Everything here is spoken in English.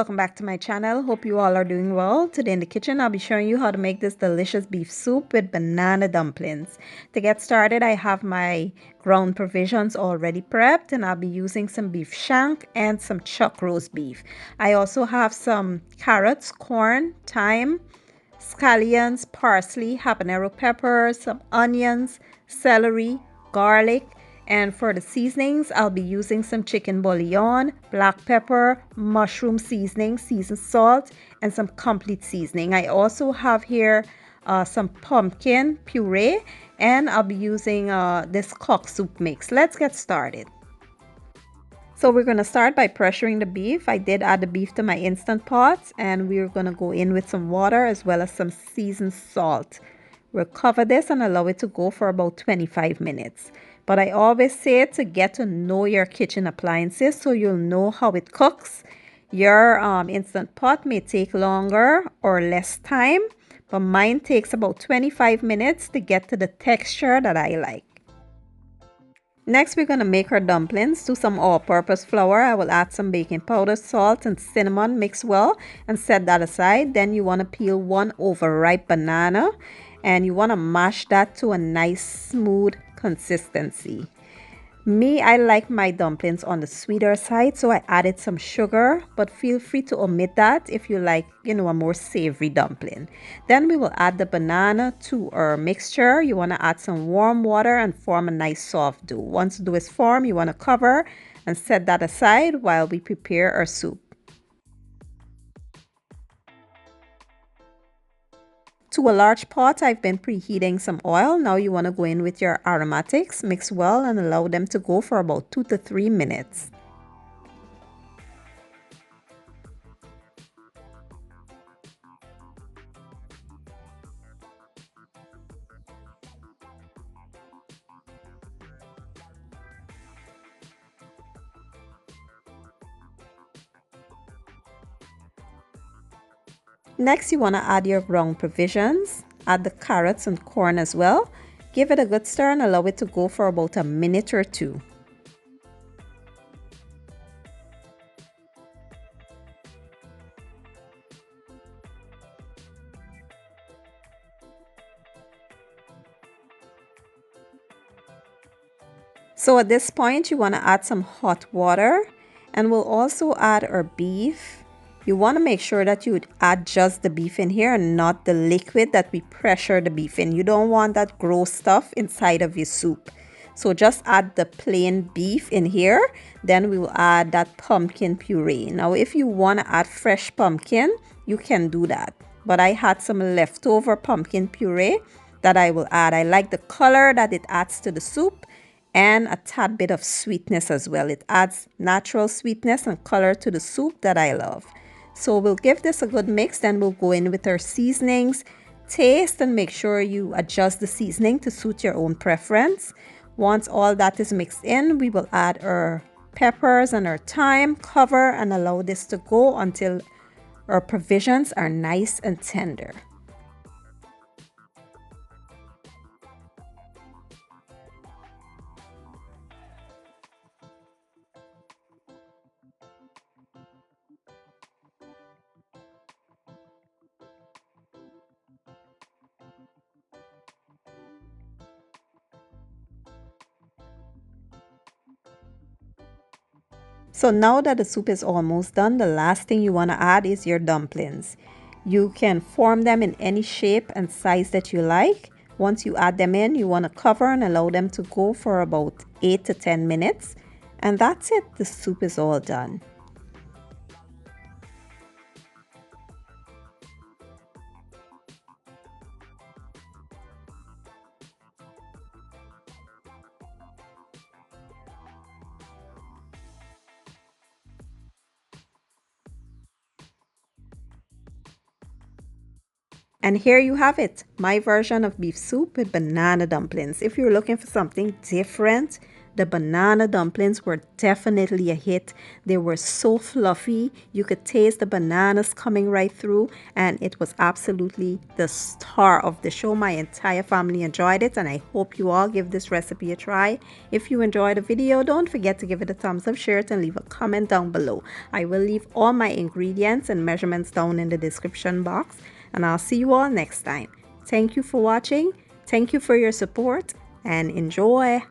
welcome back to my channel. Hope you all are doing well. Today in the kitchen I'll be showing you how to make this delicious beef soup with banana dumplings. To get started, I have my ground provisions already prepped, and I'll be using some beef shank and some chuck roast beef. I also have some carrots, corn, thyme, scallions, parsley, habanero peppers, some onions, celery, garlic, and for the seasonings, I'll be using some chicken bouillon, black pepper, mushroom seasoning, seasoned salt, and some complete seasoning. I also have here some pumpkin puree, and I'll be using this cock soup mix. Let's get started. So we're going to start by pressuring the beef. I did add the beef to my Instant Pot, and we're going to go in with some water as well as some seasoned salt. We'll cover this and allow it to go for about 25 minutes. But I always say to get to know your kitchen appliances so you'll know how it cooks. Your Instant Pot may take longer or less time, but mine takes about 25 minutes to get to the texture that I like. Next, we're going to make our dumplings. To some all-purpose flour, I will add some baking powder, salt, and cinnamon. Mix well and set that aside. Then you want to peel one overripe banana, and you want to mash that to a nice smooth consistency. I like my dumplings on the sweeter side, so I added some sugar, but feel free to omit that if you like, a more savory dumpling. Then we will add the banana to our mixture. You want to add some warm water and form a nice soft dough. Once the dough is formed, you want to cover and set that aside while we prepare our soup. To a large pot, I've been preheating some oil. Now you want to go in with your aromatics, mix well, and allow them to go for about 2 to 3 minutes. Next, you want to add your ground provisions. Add the carrots and corn as well. Give it a good stir and allow it to go for about a minute or two. So at this point, you want to add some hot water, and we'll also add our beef. You want to make sure that you add just the beef in here and not the liquid that we pressure the beef in. You don't want that gross stuff inside of your soup. So just add the plain beef in here. Then we will add that pumpkin puree. Now, if you want to add fresh pumpkin, you can do that. But I had some leftover pumpkin puree that I will add. I like the color that it adds to the soup and a tad bit of sweetness as well. It adds natural sweetness and color to the soup that I love. So we'll give this a good mix, then we'll go in with our seasonings. Taste and make sure you adjust the seasoning to suit your own preference. Once all that is mixed in, we will add our peppers and our thyme, cover, and allow this to go until our provisions are nice and tender. So now that the soup is almost done, the last thing you want to add is your dumplings. You can form them in any shape and size that you like. Once you add them in, you want to cover and allow them to go for about 8 to 10 minutes. And that's it. The soup is all done. And here you have it, my version of beef soup with banana dumplings. If you're looking for something different, The banana dumplings were definitely a hit. They were so fluffy. You could taste the bananas coming right through, and it was absolutely the star of the show. My entire family enjoyed it, and I hope you all give this recipe a try. If you enjoyed the video, don't forget to give it a thumbs up, share it, and leave a comment down below. I will leave all my ingredients and measurements down in the description box, and I'll see you all next time. Thank you for watching. Thank you for your support, and enjoy.